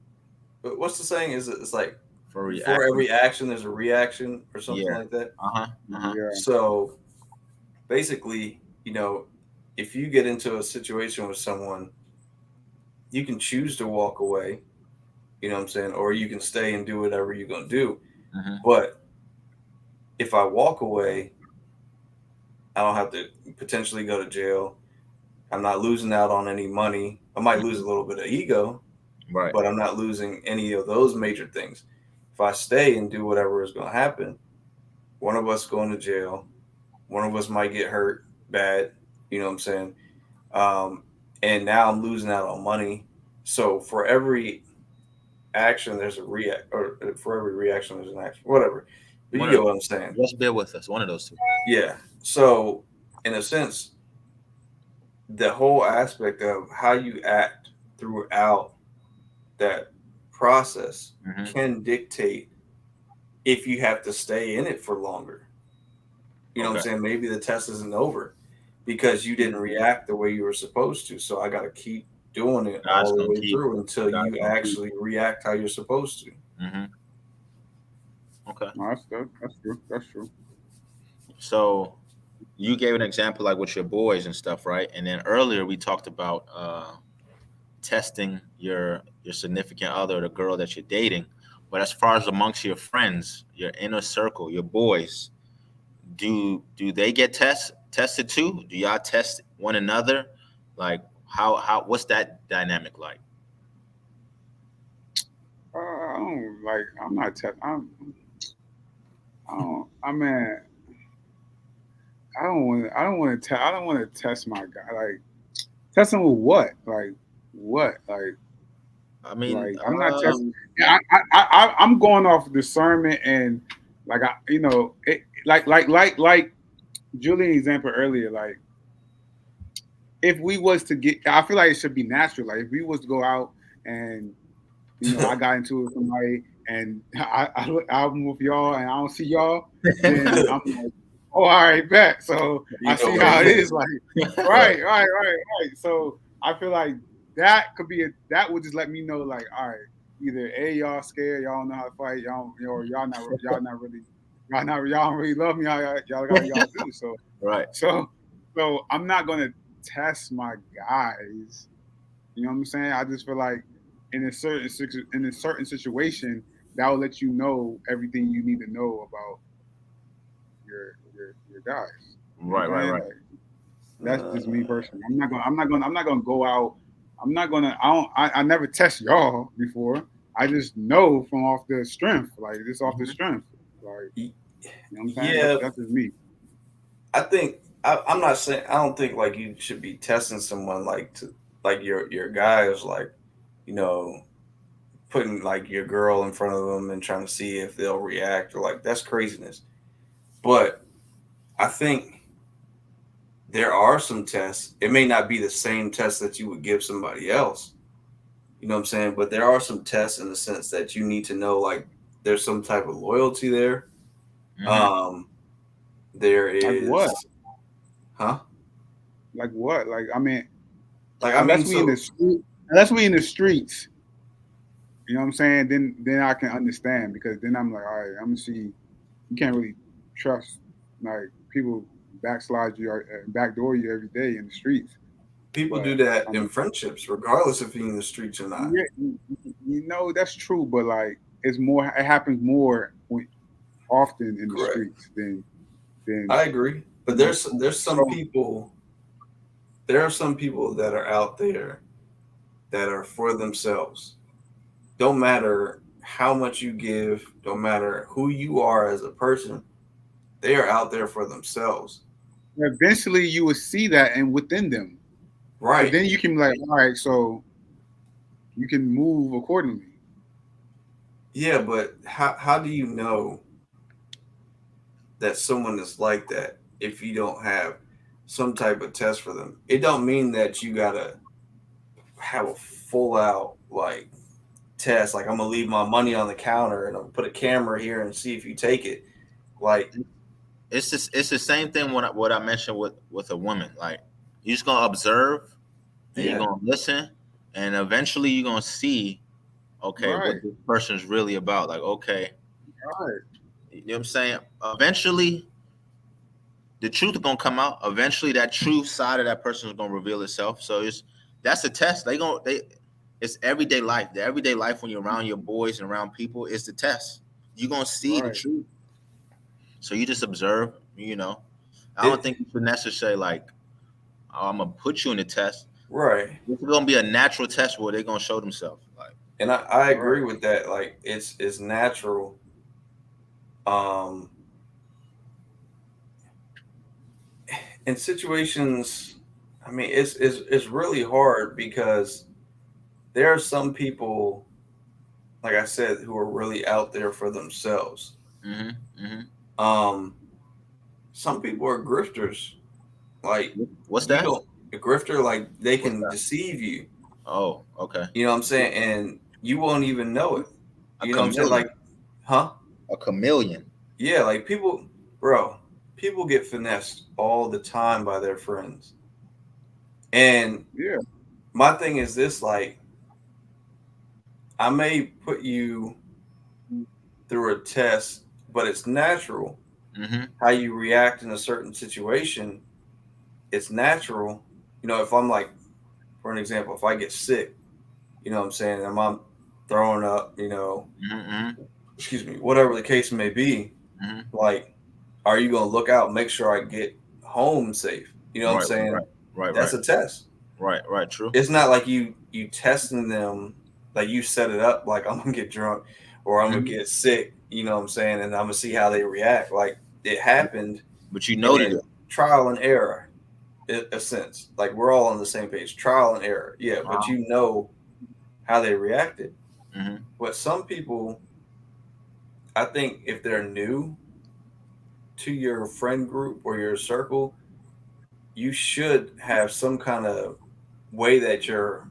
what's the saying? It's like for every action there's a reaction or something like that. Yeah. So basically, if you get into a situation with someone, you can choose to walk away, you know what I'm saying, or you can stay and do whatever you're gonna do. But if I walk away, I don't have to potentially go to jail. I'm not losing out on any money. I might lose a little bit of ego, right? But I'm not losing any of those major things. If I stay and do whatever is going to happen, one of us going to jail, one of us might get hurt bad, you know what I'm saying? And now I'm losing out on money. So for every action, there's a react, or for every reaction, there's an action, whatever. But you get what I'm saying. Just bear with us. One of those two. Yeah. So in a sense, the whole aspect of how you act throughout that process can dictate if you have to stay in it for longer. You know what I'm saying? Maybe the test isn't over because you didn't react the way you were supposed to. So I got to keep doing it all the way through until you actually react how you're supposed to. Okay. No, that's true. That's true. So you gave an example like with your boys and stuff, right? And then earlier we talked about testing your significant other, the girl that you're dating. But as far as amongst your friends, your inner circle, your boys, do they get tested too? Do y'all test one another? Like how what's that dynamic like? I don't like. I'm not test. I don't. I mean, I don't want. I don't want to. I don't want to test my guy. Like, test him with what? Like, what? Like, I mean, like, I'm not testing. I'm going off discernment and like like Julian example earlier. Like, if we was to get, I feel like it should be natural. Like, if we was to go out and I got into it with somebody and I'm with y'all and I don't see y'all, then I'm like, oh, all right, bet. So I see how it is. Like, right. So I feel like that could be that would just let me know, like, all right, either A, y'all scared, y'all don't know how to fight, y'all not really, y'all don't really love me, y'all got y'all do. So right. So I'm not gonna test my guys. You know what I'm saying? I just feel like in a certain situation, that will let you know everything you need to know about your guys. Right. Like, that's just me personally. I'm not gonna go out. I never test y'all before. I just know from off the strength, like just off the strength. Like, you know what I'm saying? Yeah, that's just me. I think I'm not saying I don't think like you should be testing someone like to like your guys like putting like your girl in front of them and trying to see if they'll react or like that's craziness. But I think there are some tests. It may not be the same test that you would give somebody else. You know what I'm saying? But there are some tests in the sense that you need to know like there's some type of loyalty there. There Like what? is, huh? Like what? Like I mean, Like I mean, unless we in the so street, unless we in the streets, you know what I'm saying? Then I can understand because then I'm like, all right, I'm gonna see. You can't really trust like people backslide you or backdoor you every day in the streets. people do But that I in mean, friendships, regardless if you're in the streets or not. yeah, you know that's true. But like, it's more. It happens more often in the Correct. streets than I agree. But you know. there's some So people. There are some people that are out there that are for themselves. Don't matter how much you give. Don't matter who you are as a person. They are out there for themselves. eventually you will see that and within them. So Right. then you can be like, all right, so you can move accordingly. Yeah, but how do you know that someone is like that if you don't have some type of test for them? It don't mean that you gotta have a full out like test. Like I'm gonna leave my money on the counter and I'm gonna put a camera here and see if you take it. Like It's the same thing what I mentioned with a woman. Like you're just gonna observe and you're yeah, gonna listen, and eventually you're gonna see, okay, Right, what this person's really about. Like, okay, right, you know what I'm saying? Eventually, the truth is gonna come out. Eventually, that true side of that person is gonna reveal itself. So that's a test. It's everyday life. The everyday life when you're around your boys and around people is the test. You're gonna see the right. truth. So you just observe. You know, I don't it think you should necessarily like, oh, I'm gonna put you in the test. right. It's gonna be a natural test where they're gonna show themselves. Like, And I Right. agree with that. Like it's natural. Um in situations, I mean it's really hard because there are some people, like I said, who are really out there for themselves. mm-hmm, mm-hmm. Um some people are grifters. Like What's you that? don't a grifter, like they What's can that? deceive you. Oh, okay. You know what I'm saying? And you won't even know it. A You know what I'm saying? chameleon. Like, huh? A chameleon. Yeah, like people, bro, people get finessed all the time by their friends. And Yeah, my thing is this, like, I may put you through a test, but it's natural Mm-hmm. how you react in a certain situation. It's natural. You know, if I'm like, for an example, if I get sick, you know what I'm saying, and I'm throwing up, you know, Mm-hmm. excuse me, whatever the case may be, Mm-hmm. like, are you going to look out, make sure I get home safe? You know what I'm Right, saying? right, right, That's right, a test. right. True. It's not like you testing them, like you set it up like I'm gonna get drunk or I'm gonna Mm-hmm. get sick. You know what I'm saying? And I'm gonna see how they react. Like it happened, But you and noted then it. trial and error, in a sense. Like we're all on the same page. Trial and error, yeah. But Uh, you know how they reacted. mm-hmm. But some people, I think, if they're new to your friend group or your circle, you should have some kind of way that you're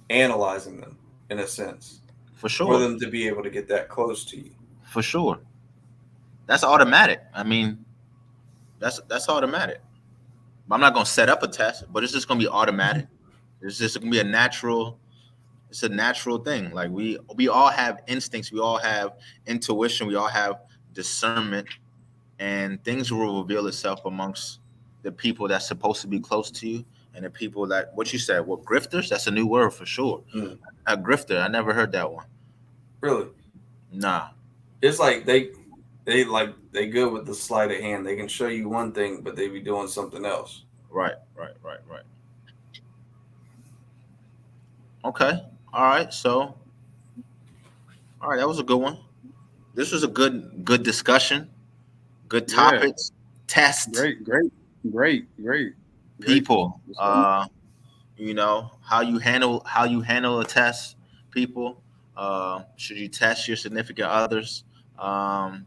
analyzing them in a sense For for sure. them to be able to get that close to you. For sure. That's automatic. I mean, that's automatic. I'm not gonna set up a test, but it's just gonna be automatic. It's just gonna be a natural. It's a natural thing. Like we all have instincts. We all have intuition. We all have discernment, and things will reveal itself amongst the people that's supposed to be close to you and the people that what you said. What grifters? That's a new word for sure. Mm, A grifter. I never heard that one. really, Nah. it's like they good with the sleight of hand. They can show you one thing, but they be doing something else. Right. Okay. All right. So, all right, that was a good one. This was a good discussion. Good yeah. topics. Test Great. people. Discussion. You know how you handle a test. People. Should you test your significant others? Um,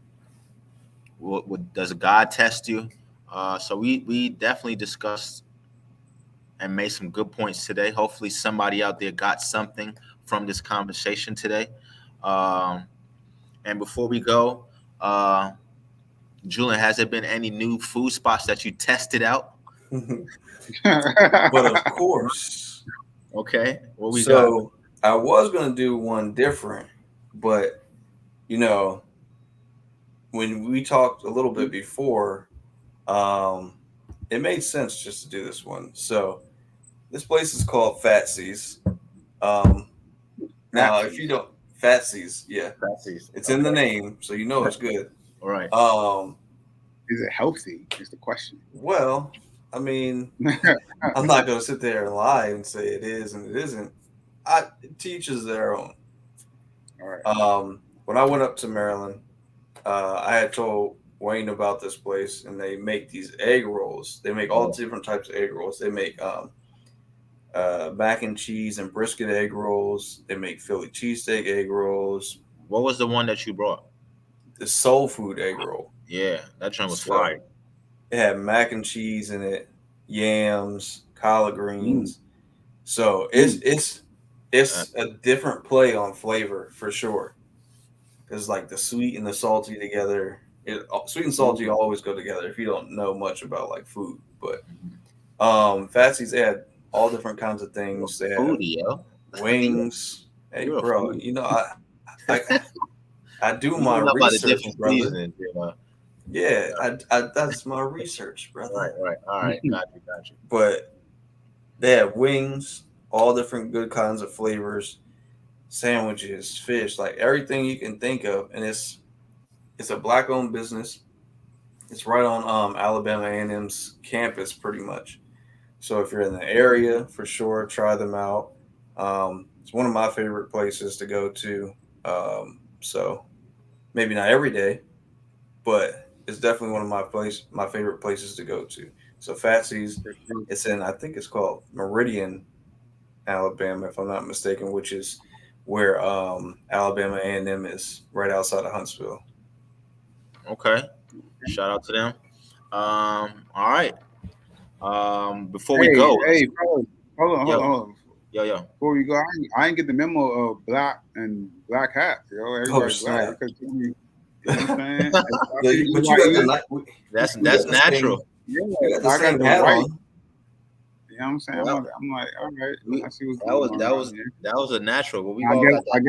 does God test you? So we definitely discussed and made some good points today. Hopefully, somebody out there got something from this conversation today. Um, and before we go, uh, Julian, has there been any new food spots that you tested out? But of course. Okay, what we got? So I was gonna do one different, but you know, when we talked a little bit before, um, it made sense just to do this one. So this place is called Fatsy's. Um, now, if you don't, Fatsy's, yeah, Fatsy's. it's in the name, so you know it's good. All right. Is it healthy? Is the question. Well, I mean, I'm not gonna sit there and lie and say it is and it isn't. It teaches their own. All right. When I went up to Maryland, I had told Wayne about this place, and they make these egg rolls. They make all different types of egg rolls. They make mac and cheese and brisket egg rolls. They make Philly cheesesteak egg rolls. What was the one that you brought? The soul food egg roll. Yeah, that joint was fire. It had mac and cheese in it, yams, collard greens. So it's a different play on flavor for sure. Because like the sweet and the salty together, sweet and salty always go together if you don't know much about like food. But Fatsy's, they had all different kinds of things. They had wings. Hey, bro, you know I do my research, brother. Yeah, I that's my research, brother. Right. All right, got you. But they had wings, all different good kinds of flavors, sandwiches, fish, like everything you can think of, and it's a black-owned business. It's right on Alabama A&M's campus, pretty much. So if you're in the area, for sure, try them out. It's one of my favorite places to go to. So maybe not every day, but it's definitely one of my favorite places to go to. So Fatsy's, it's in, I think it's called Meridian, Alabama, if I'm not mistaken, which is where Alabama A&M is, right outside of Huntsville. Okay, shout out to them. All right. Before we go, hold on. Yo. Before we go, I ain't get the memo of black hat. Yo, everybody's black. You know what I'm saying? But you got that's natural. Yeah, I got the hat on. You know what I'm saying? Well, I'm like, all right. I see what's going on. That was a natural. But I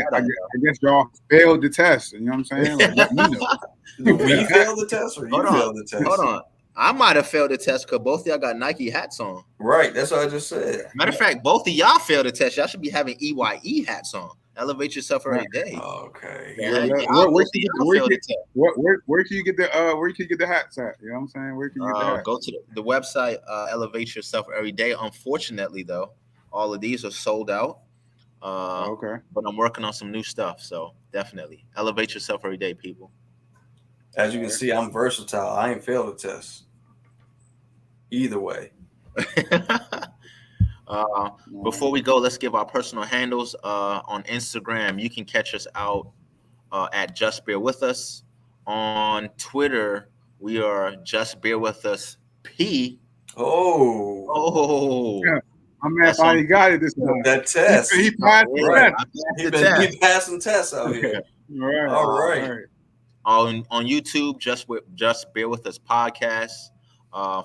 guess y'all failed the test. You know what I'm saying? Like, let me know. We failed the test, or you failed the test? Hold on. I might have failed the test because both of y'all got Nike hats on. Right. That's what I just said. Matter of fact, both of y'all failed the test. Y'all should be having EYE hats on. Elevate yourself every day. Okay. Where can you get the hats at? You know what I'm saying? Where can you get the hats? Go to the website, Elevate Yourself Every Day. Unfortunately, though, all of these are sold out. Okay. But I'm working on some new stuff, so definitely elevate yourself every day, people. As you can see, I'm versatile. I ain't failed the test. Either way. Before we go, let's give our personal handles. On Instagram, you can catch us out at Just Bear With Us. On Twitter, we are Just Bear With Us P. Oh. Yeah. My man finally got it this time. That test. He passed the test. He passing tests out here. Right. All right. On YouTube, Just Bear With Us Podcast.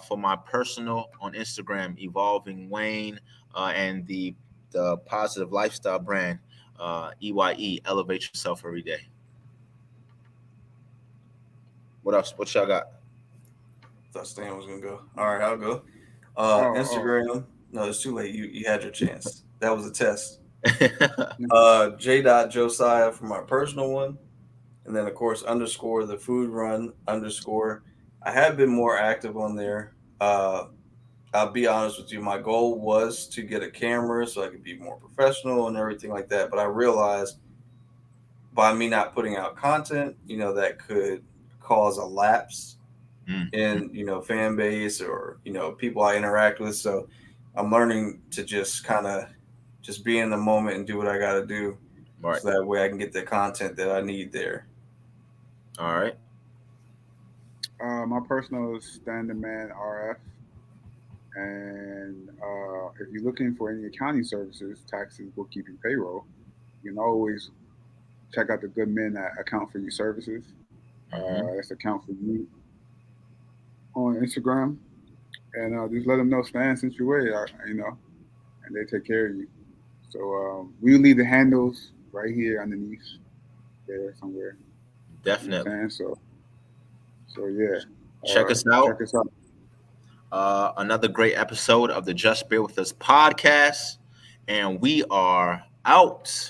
For my personal, on Instagram, Evolving Wayne, and the positive lifestyle brand, EYE, Elevate Yourself Every Day. What else? What y'all got? I thought Stan was gonna go. All right, I'll go. Instagram. No, it's too late. You had your chance. That was a test. J.Josiah for my personal one. And then, of course, _ the food run _ I have been more active on there. I'll be honest with you. My goal was to get a camera so I could be more professional and everything like that. But I realized by me not putting out content, that could cause a lapse in, fan base or, people I interact with. So I'm learning to just kind of just be in the moment and do what I got to do. Right. So that way I can get the content that I need there. All right. My personal is Standard Man RF. And if you're looking for any accounting services, taxes, bookkeeping, payroll, you can always check out the good men that account for you services. That's account for you. on Instagram, and just let them know Stan sent your way, and they take care of you. So we'll leave the handles right here underneath there somewhere. You know what Definitely. I'm saying? So yeah. Check us Check out. us out. Another great episode of the Just Bear With Us podcast. And we are out.